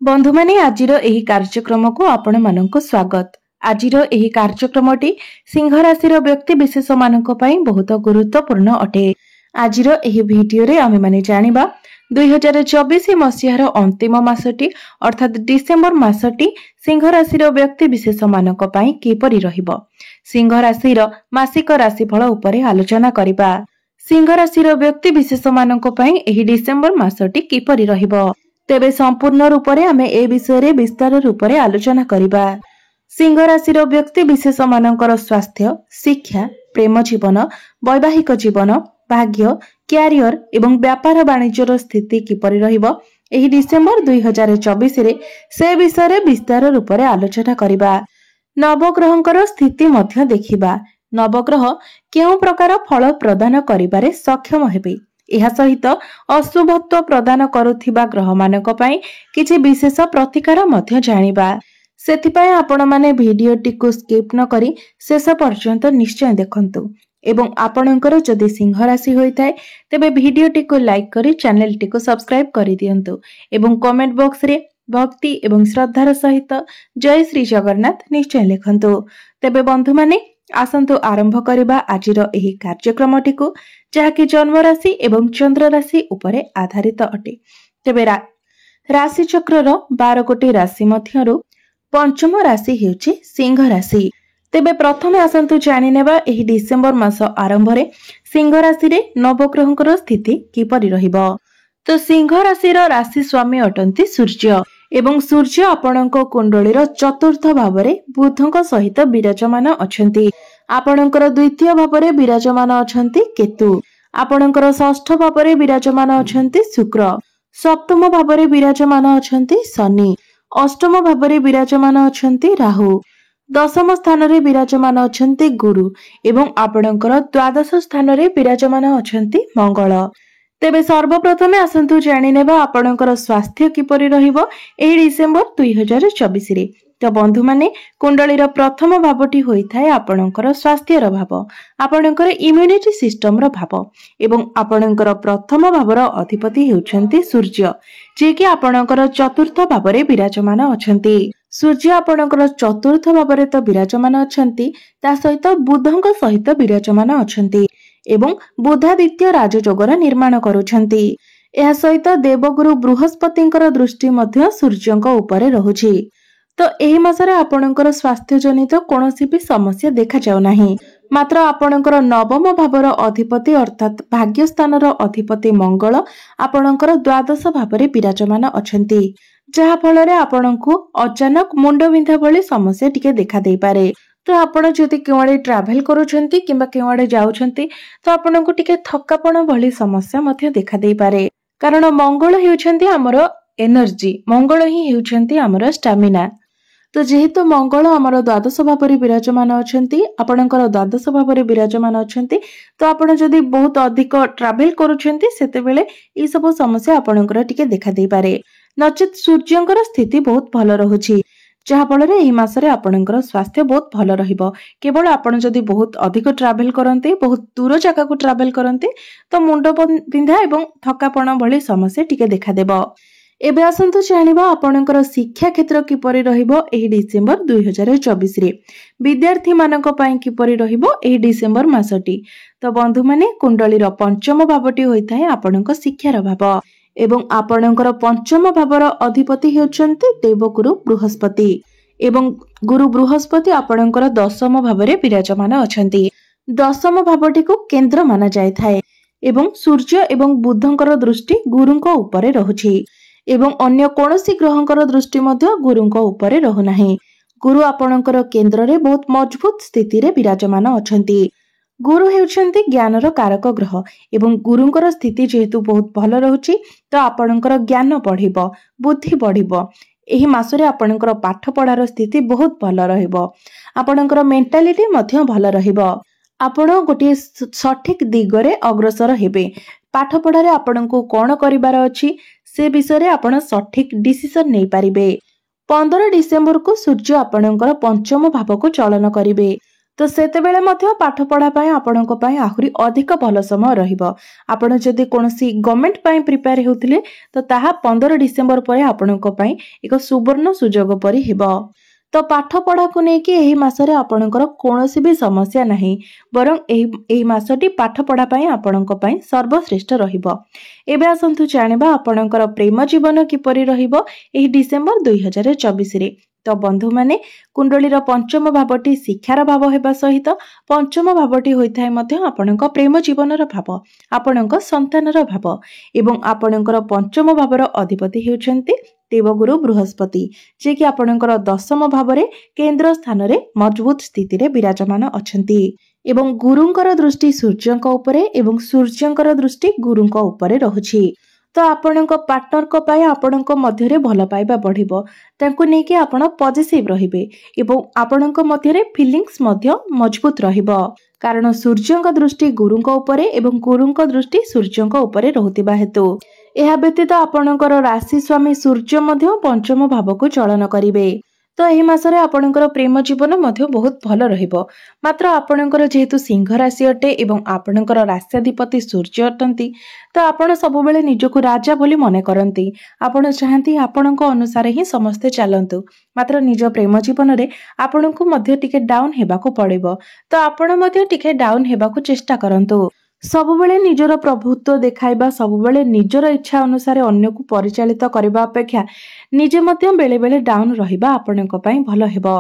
बंधु माने आजिर एही कार्यक्रम को आपण मानक स्वागत। आजिर एही कार्यक्रमटी सिंह राशि व्यक्ति विशेष मानक पई बहुत गुरुत्वपूर्ण अटे। आजिर एही वीडियो रे आमे माने जानिबा 2024 मसिहार अंतिम मासटी अर्थात डिसेंबर मासटी सिंह राशि व्यक्ति विशेष मानक पई किपरि रहिबो। सिंह राशि मासिक राशिफल उपरे आलोचना करिबा। सिंह राशि व्यक्ति विशेष मानक पई एही डिसेंबर मासटी किपरि रहिबो। तेबे संपूर्ण रूपरे आमे ए विषय विस्तार रूपरे आलोचना करिबा। सिंह राशि व्यक्ति विशेष मानकर स्वास्थ्य, शिक्षा, प्रेम जीवन, वैवाहिक जीवन, भाग्य, क्यारियर एवं व्यापार वाणिज्यर स्थिति किपरि रहिबो एही डिसेंबर 2024 रे से विषय विस्तार रूपरे आलोचना करिबा। नवग्रहंकर स्थिति मध्य देखिबा। नवग्रह केउ प्रकार फल प्रदान करिबारे सक्षम हेबे। यह सहित अशुभत्व प्रदान करुथिबा ग्रह मानक पई किछि विशेष प्रतिकार मध्य जानिबा। सेथिपय आपण माने भिडियोटी को स्किप न करी शेष पर्यंत निश्चय देखंतु एवं आपणकर जदि सिंह राशि होइताय तेबे भिडियोटी को लाइक करी चैनल टी को सब्सक्राइब करि दियंतु एवं कमेंट बॉक्स रे भक्ति एवं श्रद्धार सहित जय श्री जगन्नाथ निश्चय लिखंतु। तेबे बंधु माने आसंतु आरंभ करिबा आजिर एही कार्यक्रमटी को जहाँकि जन्म राशि एवं चंद्र राशि उपरे आधारित अटे। तेबे राशि चक्रर 12 गोटी राशि मध्यरु पंचम राशि हेउची सिंह राशि। तेबे प्रथमे आसंतु जानि नेबा एही डिसेंबर मास आरंभ रे सिंह राशि रे नवग्रहंकर स्थिति किपरि रहिबो। तो सिंह राशि राशि स्वामी अटंती सूर्य एवं सूर्य आपणको कुंडलीर चतुर्थ भावरे बुधଙ୍କ सहित विराजमान अछंती। आपणकर द्वितीय भावरे विराजमान अछंती केतु। आपणकर षष्ठ भावरे विराजमान अछंती शुक्र। सप्तम भावरे विराजमान अछंती शनि। अष्टम भावरे विराजमान अछंती राहु। दशम स्थान रे विराजमान अछंती गुरु एवं आपणकर द्वादश स्थान रे विराजमान अछंती मंगल। तेबे सर्वप्रथमे आसंतु जानि नेबा आपणकर स्वास्थ्य किपरि रहिबो एही डिसेंबर 2024 रे। तो बंधु माने कुंडलीर प्रथम भावटी होइथाय आपणकर स्वास्थ्यर भाव, आपणकर इम्यूनिटी सिस्टम रो भाव एवं आपणकर प्रथम भावर अधिपति हेउछंती सूर्य जे कि आपणकर चतुर्थ भावरे विराजमान अछंती। सूर्य आपणकर चतुर्थ भावरे तो विराजमान अछंती ता सहित बुधଙ୍କ सहित विराजमान अछंती एवं बुधादित्य राजयोगर निर्माण करूछंती। एहा सहित देवगुरु बृहस्पतिଙ୍କର दृष्टि मध्य सूर्यଙ୍କ उपरे रहुछि। तो एही मासरे आपणकर स्वास्थ्य जनित कोनोसी भी समस्या देखा जाउ नाही। मात्र आपणकर नवम भावर अधिपति अर्थात भाग्य स्थानर अधिपति मंगल आपणकर द्वादश भावरे विराजमान अछंती जहा फलरे आपणको अचानक मुंड बिंधा भली समस्या टिके देखा देई पारे। तो आपण जदि केवाडे ट्रैवल करूछंती किंबा केवाडे जाउछंती तो आपणको टिके थक्कापण भली समस्या मध्य देखा देई पारे। कारण मंगल हेउछंती हमर एनर्जी, मंगल ही हेउछंती हमर स्टैमिना। तो जेहेतु मंगल हमर द्वादश भावरे विराजमान अछंती, आपणकर द्वादश भावरे विराजमान अछंती तो आपण जदि बहुत अधिक ट्रैवल करूछंती सेते बेले ई सब समस्या आपणकर टिके देखा देई पारे। नचेत सूर्यंकर स्थिति बहुत भलो रहुछि जहा फलरे एही मासरे आपणकर स्वास्थ्य बहुत भलो रहिबो। केवल आपण जदि बहुत अधिक ट्रैवल करन्ते, बहुत दूर जगह को ट्रैवल करन्ते तो मुंड बिंधा एवं थकापण भली समस्या टिके देखा देबो। एबे आसंतु जानिबा आपणकर शिक्षा क्षेत्र किपरि रहिबो एही डिसेंबर 2024 रे। विद्यार्थी मानक पई किपरि रहिबो एही डिसेंबर मासटी। तो बंधु माने कुंडलीर पंचम भावटी होइथाय आपणक शिक्षार भाव एवं आपणकर पंचम भावर अधिपति हेउछंती देवगुरु बृहस्पति एवं गुरु बृहस्पति आपणकर दशम भावरे विराजमान अछंती। दशम भावटी को केंद्र माना जाय थाए एवं सूर्य एवं बुधଙ୍କର दृष्टि गुरुଙ୍କ उपरे रहुछि एवं अन्य कोनोसी ग्रहଙ୍କର दृष्टि मध्य गुरुଙ୍କ उपरे रहु नाही। गुरु आपणकर केंद्र रे बहुत मजबूत स्थिति रे विराजमान अछंती। गुरु हेउछंती ज्ञानर कारक ग्रह एवं गुरुଙ୍କର स्थिति जेहेतु बहुत भलो रहुछि तो आपणकर ज्ञान बढ़िबो, बुद्धि बढ़िबो। एही मासरे आपणकर पाठ पढ़ार स्थिति बहुत भलो रहिबो। आपणकर मेंटालिटी मध्य भलो रहिबो। आपण गोटे सठिक दिगरे अग्रसर हेबे। पाठ पढ़ारे आपणको कोन करिवार अछि से विषय रे आपण सठिक डिसिजन नै पारिबे। 15 डिसेंबर को सूर्य आपणकर पंचम भाव को चलन करिवे। तो सेतेबेले मध्य पाठ पढ़ा पाई आपणक पाई आहुरी अधिक भल समय रहिबो। आपण जदि कोनोसी गवर्नमेंट पाई प्रिपेयर होउथिले तो ताहा 15 डिसेंबर परे आपणक पाई एक सुवर्ण सुजोग परि हेबो। तो पाठ पढ़ा को नेकी एही मासरे आपणकर कोनोसी भी समस्या नाही, बरं एही मासटी पाठ पढ़ा पाई आपणक पाई सर्वश्रेष्ठ रहिबो। एबे आसंतु जानिबा आपणकर प्रेम जीवन किपरि रहिबो एही डिसेंबर 2024 रे। तो बंधु माने कुंडलीर पंचम भावटी शिक्षार भाव हेबा सहित पंचम भावटी होइथाय मध्य आपणक प्रेम जीवनर भाव, आपणक संतानर भाव एवं आपणकर पंचम भावर अधिपति हेउछन्ति देवगुरु बृहस्पति, जे कि आपणकर दशम भावरे केंद्र स्थान रे मजबूत स्थिति रे विराजमान अछन्ति एवं गुरुंकर दृष्टि सूर्यंक उपरे एवं सूर्यंकर दृष्टि गुरुंक उपरे रहुछि। तो आपणक पार्टनर को पाई आपणक मध्यरे भल पाइबा बढ़िबो, तांको नेकी आपण पॉजिटिव रहिबे एवं आपणक मध्यरे फीलिंग्स मध्य मजबूत रहिबो, कारण सूर्यंक दृष्टि गुरुंक उपरे एवं गुरुंक दृष्टि सूर्यंक उपरे रहुतिबा हेतु एहा व्यतीत आपणकर राशि स्वामी सूर्य मध्य पंचम भाव को चलन करिवे। तो एही मासरे आपणकर प्रेम जीवन मध्य बहुत भल रहिबो। मात्र आपणकर जेहेतु सिंह राशि अटे एवं आपणकर राष्ट्राधिपति सूर्य अटंती, तो आपण सबुबेले निजको राजा बोली मने करंती। आपण चाहंती आपणक अनुसार ही समस्ते चलंतु, मात्र निज प्रेम जीवन रे आपणको मध्य टिके डाउन हेबाको पड़िबो। तो आपण मध्य टिके डाउन हेबाको चेष्टा करंतु। सबुबेले निजर प्रभुत्व देखाइबा, सबुबेले निजर इच्छा अनुसार अन्य को परिचालित करबा अपेक्षा निजे मध्य बेले बेले डाउन रहिबा आपणक पई भल हेबो।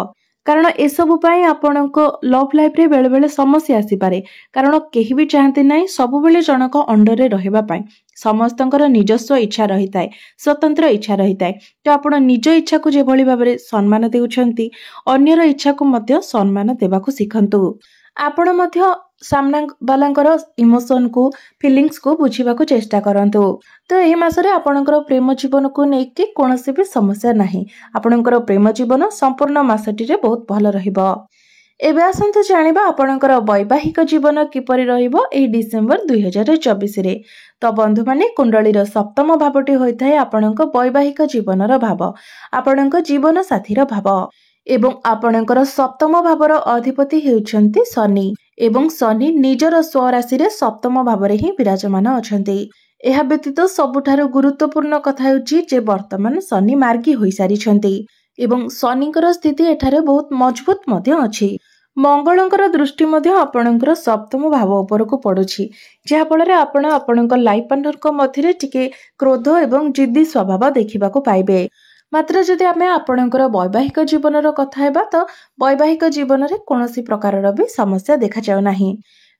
कारण एसबु पई आपणक लव लाइफ रे बेले बेले समस्या आसी पारे, कारण केही भी चाहते नाही सबुबेले जनक अंडर रे रहिबा पई। समस्तंकर निजस्व इच्छा रहिताय, स्वतंत्र इच्छा रहिताय। तो आपण निज इच्छा को जे भली भाबरे सम्मान देउछंती, अन्यर इच्छा को मध्य सम्मान देबाको सिखंतु। आपण मध्य सामना वालांकर इमोशन को फीलिंग्स को बुझीबाको चेष्टा करंतु। तो एही मासरे आपणकर प्रेम जीवन को नेकी कोनोसी भी समस्या नाही। आपणकर प्रेम जीवन संपूर्ण मासटी रे बहुत भल रहिबो। एबे आसंतु जानिबा आपणकर वैवाहिक जीवन किपरि रहिबो एही डिसेंबर 2024 रे। तो बंधु माने कुंडलीर सप्तम भावटी होइथाय आपणक वैवाहिक जीवनर भाव, आपणक जीवन साथीर भाव एवं आपणकर सप्तम भावर अधिपति हेउछन्ति शनि एवं शनि निजर स्वराशि रे सप्तम भावरे ही विराजमान अछन्ति। एहा व्यतीत सबुठारु गुरुत्वपूर्ण कथा हेउछि जे वर्तमान शनि मार्गी होई सारिछन्ति एवं शनिकर स्थिति एठारे बहुत मजबूत मध्य अछि। मंगलंकर दृष्टि मध्य आपणकर सप्तम भाव उपर को पडुछि, जहा फଳରେ आपण आपणकर लाइफ पार्टनर को मध्यरे टिके क्रोध एवं जिद्दी स्वभाव देखिबाको पाइबे। मात्र जदि आमे आपणकर वैवाहिक जीवनर कथा हेबा तो वैवाहिक जीवन रे कोनोसी प्रकारर भी समस्या देखा जाउ नाही,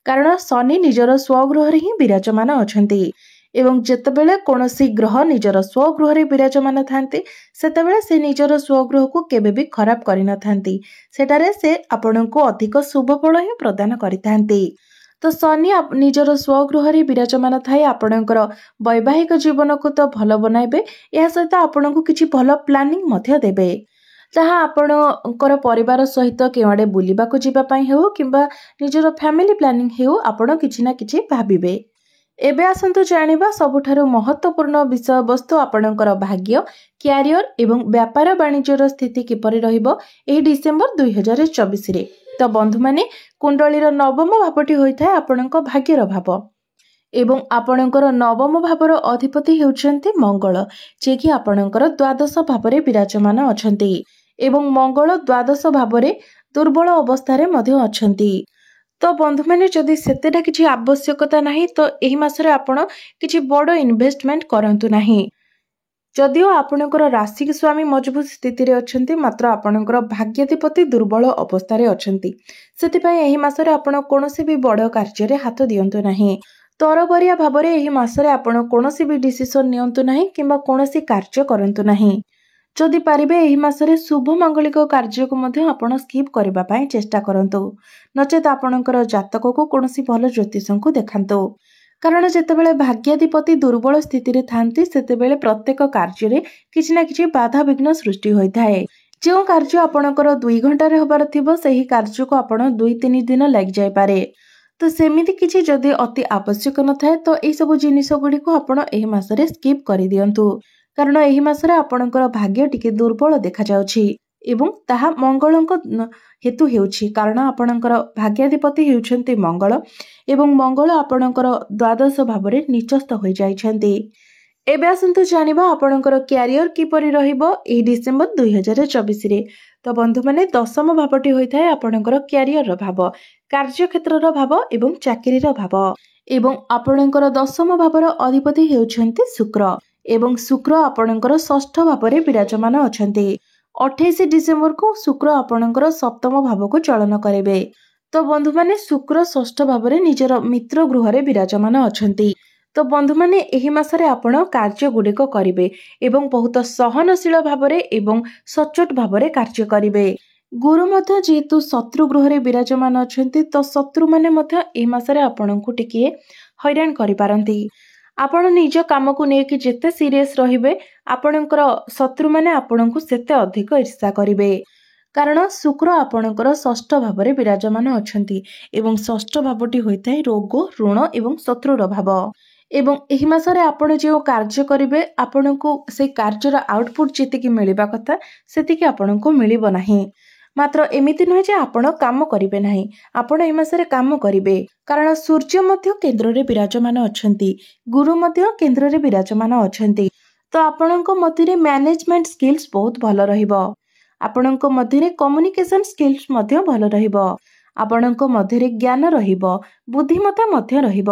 कारण शनि निजर स्वगृह रे ही विराजमान अछन्ति एवं जेतेबेले कोनोसी ग्रह निजर स्वगृह रे विराजमान थांती सेतेबेले से निजर स्वगृह को केबे भी खराब करि न थांती, सेटारे से आपणको अधिक शुभ फल ही प्रदान करिथांती। तो शनि निजर स्वगृह रे विराजमान थाई आपणकर वैवाहिक जीवन को तो भल बनाइबे, या सहित आपणको किछि भल प्लानिंग मध्य देबे, जहाँ आपणकर परिवार सहित केवाडे बुलिबाको जिबा पई हेउ किंबा निजर फैमिली प्लानिंग हेउ आपण किछि ना किछि भाबिबे। एबे आसंतु जानिबा सबुठारु महत्वपूर्ण विषय वस्तु आपणकर भाग्य, क्यारियर एवं व्यापार वाणिज्यर स्थिति किपरि रहिबो एही डिसेंबर 2024 रे। तो बंधु माने कुंडलीर नवम भावटी होइथाय आपणक भाग्यर भाव एवं आपणकर नवम भावर अधिपति हेउछन्ति मंगल, जे कि आपणकर द्वादश भावरे विराजमान अछन्ति एवं मंगल द्वादश भावरे दुर्बल अवस्थारे मध्य अछन्ति। तो बंधु माने जदि सेतेटा किछि आवश्यकता नाही तो एही मासरे आपण किछि बड़ इन्वेस्टमेंट करंतु नाही। जदिओ आपणकर राशि स्वामी मजबूत स्थिति रे अछन्ति, मात्र आपणकर भाग्याधिपति दुर्बल अवस्थारे अछन्ति, सेतिपय एही मासरे आपण कोनोसी भी बड़ कार्य रे हाथ दियंतु नाही। तरबरिया भाबरे एही मासरे आपण कोनोसी भी डिसिजन नियंतु नाही किंबा कोनोसी कार्य करंतु नाही। जदि पारिबे एही मासरे शुभ मांगलिक कार्य को मध्य आपण स्किप करबा पई चेष्टा करंतु, नचेत आपणकर जातक को कोनोसी भल ज्योतिषं को देखांतु, कारण जेतेबेले भाग्याधिपति दुर्बल स्थिति रे थांती सेतेबेले प्रत्येक कार्य रे किछि ना किछि बाधा विघ्न सृष्टि होइथाय। जो कार्य आपणकर 2 घंटा रे होबार थिबो सेही कार्य को आपण 2-3 दिन लागि जाय पारे। तो सेमिति किछि जदि अति आवश्यक न थाए तो एही सब जिनिस गुडी को आपण एही मासरे स्किप करि दियंतु, कारण एही मासरे आपणकर भाग्य टिके दुर्बल देखा जाउछि। ଏବଂ ତାହା ମଙ୍ଗଳଙ୍କ ହେତୁ ହେଉଛି, କାରଣ ଆପଣଙ୍କର ଭାଗ୍ୟାଧିପତି ହେଉଛନ୍ତି ମଙ୍ଗଳ ଏବଂ ମଙ୍ଗଳ ଆପଣଙ୍କର ଦ୍ୱାଦଶ ଭାବରେ ନିଚସ୍ତ ହୋଇଯାଇଛନ୍ତି। ଏବେ ଆସନ୍ତୁ ଜାଣିବା ଆପଣଙ୍କର କ୍ୟାରିୟର କିପରି ରହିବ ଏହି ଡିସେମ୍ବର 2024ରେ। ତ ବନ୍ଧୁମାନେ, ଦଶମ ଭାବଟି ହୋଇଥାଏ ଆପଣଙ୍କର କ୍ୟାରିୟରର ଭାବ, କାର୍ଯ୍ୟକ୍ଷେତ୍ରର ଭାବ ଏବଂ ଚାକିରିର ଭାବ। ଏବଂ ଆପଣଙ୍କର ଦଶମ ଭାବର ଅଧିପତି ହେଉଛନ୍ତି ଶୁକ୍ର ଏବଂ ଶୁକ୍ର ଆପଣଙ୍କର ଷଷ୍ଠ ଭାବରେ ବିରାଜମାନ ଅଛନ୍ତି। 28 ଡିସେମ୍ବରକୁ ଶୁକ୍ର ଆପଣଙ୍କର ସପ୍ତମ ଭାବକୁ ଚଳନ କରିବେ। ତ ବନ୍ଧୁମାନେ, ଶୁକ୍ର ଷଷ୍ଠ ଭାବରେ ନିଜର ମିତ୍ର ଗୃହରେ ବିରାଜମାନ ଅଛନ୍ତି। ତ ବନ୍ଧୁମାନେ, ଏହି ମାସରେ ଆପଣ କାର୍ଯ୍ୟଗୁଡ଼ିକ କରିବେ ଏବଂ ବହୁତ ସହନଶୀଳ ଭାବରେ ଏବଂ ସଚ୍ଚୋଟ ଭାବରେ କାର୍ଯ୍ୟ କରିବେ। ଗୁରୁ ମଧ୍ୟ ଯେହେତୁ ଶତ୍ରୁ ଗୃହରେ ବିରାଜମାନ ଅଛନ୍ତି, ତ ଶତ୍ରୁମାନେ ମଧ୍ୟ ଏହି ମାସରେ ଆପଣଙ୍କୁ ଟିକିଏ ହଇରାଣ କରିପାରନ୍ତି। ଆପଣ ନିଜ କାମକୁ ନେଇକି ଯେତେ ସିରିୟସ୍ ରହିବେ, ଆପଣଙ୍କର ଶତ୍ରୁମାନେ ଆପଣଙ୍କୁ ସେତେ ଅଧିକ ଈର୍ଷା କରିବେ। କାରଣ ଶୁକ୍ର ଆପଣଙ୍କର ଷଷ୍ଠ ଭାବରେ ବିରାଜମାନ ଅଛନ୍ତି ଏବଂ ଷଷ୍ଠ ଭାବଟି ହୋଇଥାଏ ରୋଗ, ଋଣ ଏବଂ ଶତ୍ରୁର ଭାବ। ଏବଂ ଏହି ମାସରେ ଆପଣ ଯେଉଁ କାର୍ଯ୍ୟ କରିବେ, ଆପଣଙ୍କୁ ସେଇ କାର୍ଯ୍ୟର ଆଉଟପୁଟ୍ ଯେତିକି ମିଳିବା କଥା ସେତିକି ଆପଣଙ୍କୁ ମିଳିବ ନାହିଁ। ମାତ୍ର ଏମିତି ନୁହେଁ ଯେ ଆପଣ କାମ କରିବେ ନାହିଁ, ଆପଣ ଏହି ମାସରେ କାମ କରିବେ। କାରଣ ସୂର୍ଯ୍ୟ ମଧ୍ୟ କେନ୍ଦ୍ରରେ ବିରାଜମାନ ଅଛନ୍ତି, ଗୁରୁ ମଧ୍ୟ କେନ୍ଦ୍ରରେ ବିରାଜମାନ ଅଛନ୍ତି। ତ ଆପଣଙ୍କ ମଧ୍ୟରେ ମ୍ୟାନେଜମେଣ୍ଟ ସ୍କିଲ୍ସ ବହୁତ ଭଲ ରହିବ। ଆପଣଙ୍କ ମଧ୍ୟରେ କମ୍ୟୁନିକେସନ ସ୍କିଲ୍ସ ମଧ୍ୟ ଭଲ ରହିବ। ଆପଣଙ୍କ ମଧ୍ୟରେ ଜ୍ଞାନ ରହିବ, ବୁଦ୍ଧିମତ୍ତା ମଧ୍ୟ ରହିବ।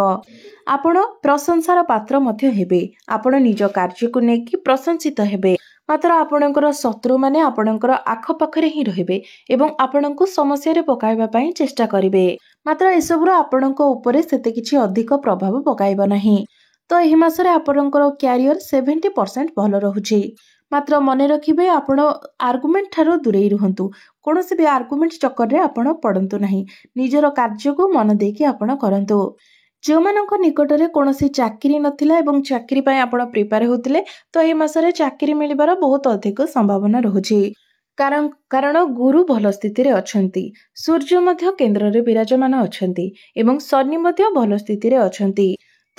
ଆପଣ ପ୍ରଶଂସାର ପାତ୍ର ମଧ୍ୟ ହେବେ। ଆପଣ ନିଜ କାର୍ଯ୍ୟକୁ ନେଇକି ପ୍ରଶଂସିତ ହେବେ। ମାତ୍ର ଆପଣଙ୍କର ଶତ୍ରୁମାନେ ଆପଣଙ୍କର ଆଖପାଖରେ ହିଁ ରହିବେ ଏବଂ ଆପଣଙ୍କୁ ସମସ୍ୟାରେ ପକାଇବା ପାଇଁ ଚେଷ୍ଟା କରିବେ। ମାତ୍ର ଏସବୁର ଆପଣଙ୍କ ଉପରେ ସେତେ କିଛି ଅଧିକ ପ୍ରଭାବ ପକାଇବ ନାହିଁ। ତ ଏହି ମାସରେ ଆପଣଙ୍କର କ୍ୟାରିୟର 70% ଭଲ ରହୁଛି। ମାତ୍ର ମନେ ରଖିବେ, ଆପଣ ଆର୍ଗୁମେଣ୍ଟ ଠାରୁ ଦୂରେଇ ରୁହନ୍ତୁ। କୌଣସି ବି ଆର୍ଗୁମେଣ୍ଟ ଚକ୍କରରେ ଆପଣ ପଡ଼ନ୍ତୁ ନାହିଁ। ନିଜର କାର୍ଯ୍ୟକୁ ମନ ଦେଇକି ଆପଣ କରନ୍ତୁ। ଯେଉଁମାନଙ୍କ ନିକଟରେ କୌଣସି ଚାକିରି ନଥିଲା ଏବଂ ଚାକିରି ପାଇଁ ଆପଣ ପ୍ରିପେୟାର ହେଉଥିଲେ, ତ ଏହି ମାସରେ ଚାକିରି ମିଳିବାର ବହୁତ ଅଧିକ ସମ୍ଭାବନା ରହୁଛି। କାରଣ ଗୁରୁ ଭଲ ସ୍ଥିତିରେ ଅଛନ୍ତି, ସୂର୍ଯ୍ୟ ମଧ୍ୟ କେନ୍ଦ୍ରରେ ବିରାଜମାନ ଅଛନ୍ତି ଏବଂ ଶନି ମଧ୍ୟ ଭଲ ସ୍ଥିତିରେ ଅଛନ୍ତି।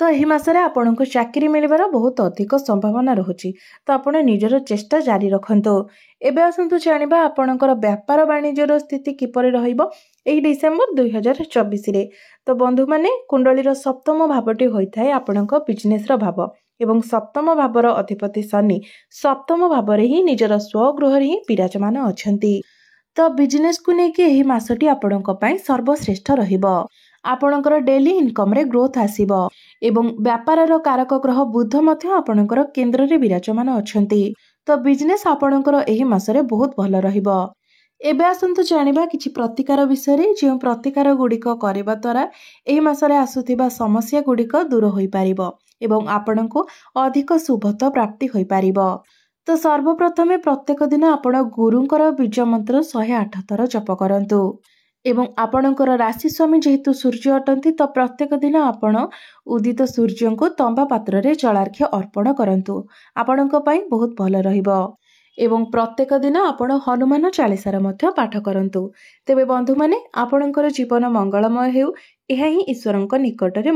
ତ ଏହି ମାସରେ ଆପଣଙ୍କୁ ଚାକିରି ମିଳିବାର ବହୁତ ଅଧିକ ସମ୍ଭାବନା ରହୁଛି। ତ ଆପଣ ନିଜର ଚେଷ୍ଟା ଜାରି ରଖନ୍ତୁ। ଏବେ ଆସନ୍ତୁ ଜାଣିବା ଆପଣଙ୍କର ବ୍ୟାପାର ବାଣିଜ୍ୟର ସ୍ଥିତି କିପରି ରହିବ ଏହି ଡିସେମ୍ବର 2024ରେ। ତ ବନ୍ଧୁମାନେ, କୁଣ୍ଡଳୀର ସପ୍ତମ ଭାବଟି ହୋଇଥାଏ ଆପଣଙ୍କ ବିଜନେସର ଭାବ ଏବଂ ସପ୍ତମ ଭାବର ଅଧିପତି ଶନି ସପ୍ତମ ଭାବରେ ହିଁ ନିଜର ସ୍ୱଗୃହରେ ହିଁ ବିରାଜମାନ ଅଛନ୍ତି। ତ ବିଜନେସକୁ ନେଇକି ଏହି ମାସଟି ଆପଣଙ୍କ ପାଇଁ ସର୍ବଶ୍ରେଷ୍ଠ ରହିବ। ଆପଣଙ୍କର ଡେଲି ଇନକମରେ ଗ୍ରୋଥ ଆସିବ ଏବଂ ବ୍ୟାପାରର କାରକ ଗ୍ରହ ବୁଧ ମଧ୍ୟ ଆପଣଙ୍କର କେନ୍ଦ୍ରରେ ବିରାଜମାନ ଅଛନ୍ତି। ତ ବିଜନେସ ଆପଣଙ୍କର ଏହି ମାସରେ ବହୁତ ଭଲ ରହିବ। ଏବେ ଆସନ୍ତୁ ଜାଣିବା କିଛି ପ୍ରତିକାର ବିଷୟରେ, ଯେଉଁ ପ୍ରତିକାର ଗୁଡ଼ିକ କରିବା ଦ୍ୱାରା ଏହି ମାସରେ ଆସୁଥିବା ସମସ୍ୟା ଗୁଡ଼ିକ ଦୂର ହୋଇପାରିବ ଏବଂ ଆପଣଙ୍କୁ ଅଧିକ ଶୁଭତ୍ଵ ପ୍ରାପ୍ତି ହୋଇପାରିବ। ତ ସର୍ବପ୍ରଥମେ ପ୍ରତ୍ୟେକ ଦିନ ଆପଣ ଗୁରୁଙ୍କର ବୀଜ ମନ୍ତ୍ର 108 ଥର ଜପ କରନ୍ତୁ ଏବଂ ଆପଣଙ୍କର ରାଶି ସ୍ୱାମୀ ଯେହେତୁ ସୂର୍ଯ୍ୟ ଅଟନ୍ତି, ତ ପ୍ରତ୍ୟେକ ଦିନ ଆପଣ ଉଦିତ ସୂର୍ଯ୍ୟଙ୍କୁ ତମ୍ବା ପାତ୍ରରେ ଜଳାର୍ଘ୍ୟ ଅର୍ପଣ କରନ୍ତୁ। ଆପଣଙ୍କ ପାଇଁ ବହୁତ ଭଲ ରହିବ। ଏବଂ ପ୍ରତ୍ୟେକ ଦିନ ଆପଣ ହନୁମାନ ଚାଳିଶାର ମଧ୍ୟ ପାଠ କରନ୍ତୁ। ତେବେ ବନ୍ଧୁମାନେ, ଆପଣଙ୍କର ଜୀବନ ମଙ୍ଗଳମୟ ହେଉ, ଏହା ହିଁ ଈଶ୍ୱରଙ୍କ ନିକଟରେ